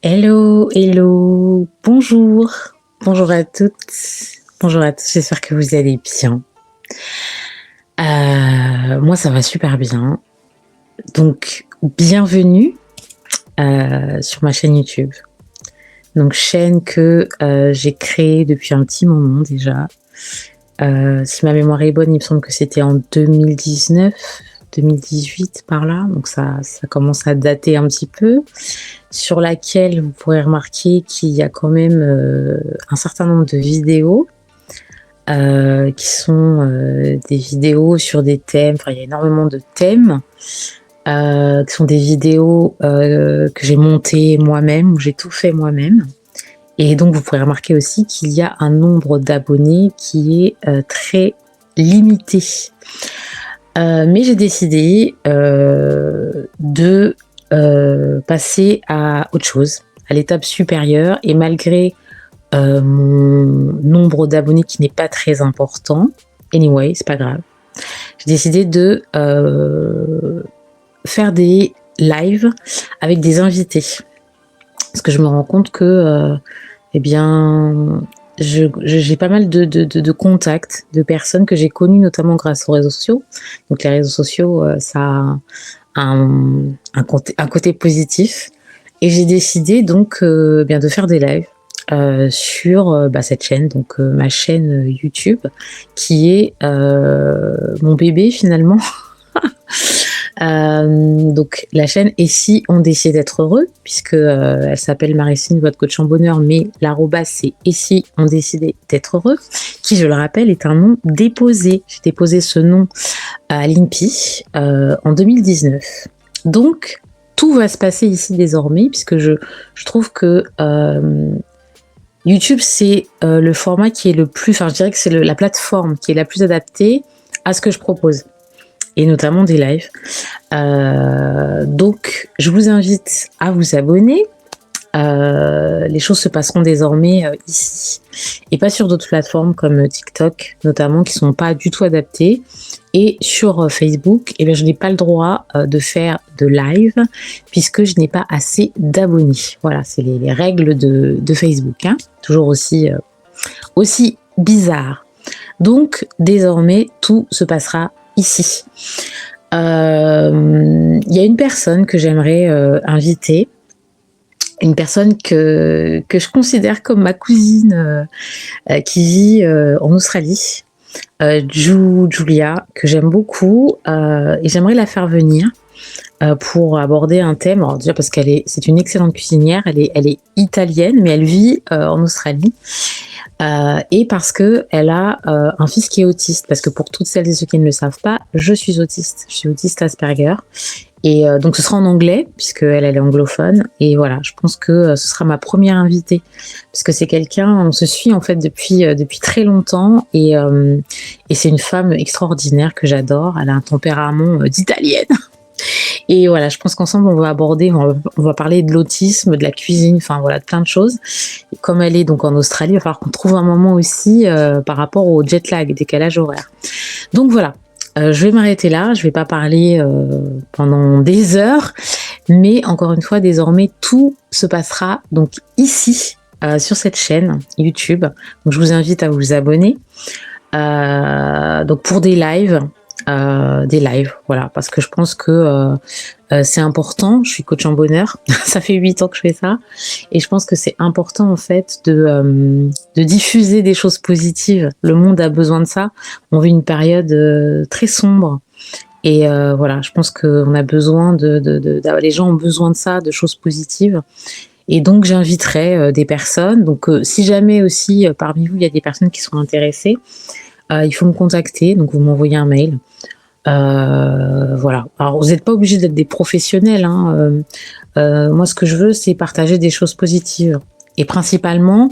Hello, hello, bonjour, bonjour à toutes, bonjour à tous, j'espère que vous allez bien. Moi ça va super bien, donc bienvenue sur ma chaîne YouTube. Donc chaîne que j'ai créée depuis un petit moment déjà. Si ma mémoire est bonne, il me semble que c'était en 2019, 2018 par là, donc ça commence à dater un petit peu, sur laquelle vous pourrez remarquer qu'il y a quand même un certain nombre de vidéos qui sont des vidéos sur des thèmes, enfin il y a énormément de thèmes qui sont des vidéos que j'ai montées moi-même, où j'ai tout fait moi-même. Et donc vous pourrez remarquer aussi qu'il y a un nombre d'abonnés qui est très limité. Mais j'ai décidé de passer à autre chose, à l'étape supérieure, et malgré mon nombre d'abonnés qui n'est pas très important, anyway, c'est pas grave, j'ai décidé de faire des lives avec des invités. Parce que je me rends compte que eh bien, j'ai pas mal de contacts, de personnes que j'ai connues notamment grâce aux réseaux sociaux. Donc les réseaux sociaux, ça a un côté positif. Et j'ai décidé donc bien de faire des lives sur cette chaîne, donc ma chaîne YouTube, qui est mon bébé finalement. Donc la chaîne Et si on décidait d'être heureux, puisque elle s'appelle Maricine, votre coach en bonheur, mais l'arrobas c'est Et si on décidait d'être heureux, qui, je le rappelle, est un nom déposé. J'ai déposé ce nom à l'INPI en 2019. Donc tout va se passer ici désormais, puisque je trouve que YouTube c'est le format qui est le plus, enfin je dirais que c'est la plateforme qui est la plus adaptée à ce que je propose, et notamment des lives. Donc je vous invite à vous abonner. Les choses se passeront désormais ici et pas sur d'autres plateformes comme TikTok notamment, qui sont pas du tout adaptées. Et sur Facebook, eh bien, je n'ai pas le droit de faire de live puisque je n'ai pas assez d'abonnés. Voilà, c'est les règles de Facebook, hein. Toujours aussi bizarre. Donc désormais tout se passera ici. Il y a une personne que j'aimerais inviter, une personne que je considère comme ma cousine qui vit en Australie, Julia, que j'aime beaucoup, et j'aimerais la faire venir pour aborder un thème. Alors déjà parce c'est une excellente cuisinière, elle est italienne mais elle vit en Australie. Et parce que elle a un fils qui est autiste, parce que pour toutes celles et ceux qui ne le savent pas, je suis autiste Asperger, et donc ce sera en anglais puisque elle est anglophone, et voilà, je pense que ce sera ma première invitée, parce que c'est quelqu'un, on se suit en fait depuis très longtemps, et c'est une femme extraordinaire que j'adore. Elle a un tempérament d'italienne. Et voilà, je pense qu'ensemble, on va parler de l'autisme, de la cuisine, enfin voilà, de plein de choses. Et comme elle est donc en Australie, il va falloir qu'on trouve un moment aussi par rapport au jet lag, décalage horaire. Donc voilà, je vais m'arrêter là, je vais pas parler pendant des heures, mais encore une fois, désormais, tout se passera donc ici, sur cette chaîne YouTube. Donc je vous invite à vous abonner. Donc pour des lives, voilà, parce que je pense que c'est important. Je suis coach en bonheur, ça fait 8 ans que je fais ça, et je pense que c'est important en fait de diffuser des choses positives. Le monde a besoin de ça. On vit une période très sombre, et voilà, je pense qu'on a besoin les gens ont besoin de ça, de choses positives. Et donc j'inviterai des personnes. Donc si jamais aussi parmi vous il y a des personnes qui sont intéressées, il faut me contacter, donc vous m'envoyez un mail. Voilà. Alors vous n'êtes pas obligé d'être des professionnels, hein. Moi ce que je veux, c'est partager des choses positives, et principalement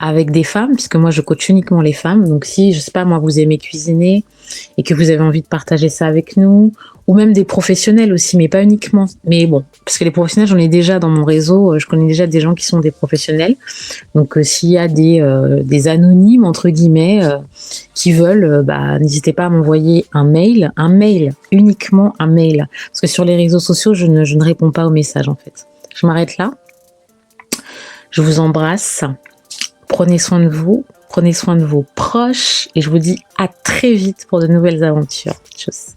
avec des femmes, puisque moi je coach uniquement les femmes. Donc si, je sais pas moi, vous aimez cuisiner et que vous avez envie de partager ça avec nous, ou même des professionnels aussi, mais pas uniquement. Mais bon, parce que les professionnels, j'en ai déjà dans mon réseau, je connais déjà des gens qui sont des professionnels. Donc s'il y a des anonymes entre guillemets qui veulent, n'hésitez pas à m'envoyer un mail, uniquement un mail, parce que sur les réseaux sociaux, je ne réponds pas aux messages en fait. Je m'arrête là. Je vous embrasse. Prenez soin de vous, prenez soin de vos proches et je vous dis à très vite pour de nouvelles aventures. Tchuss.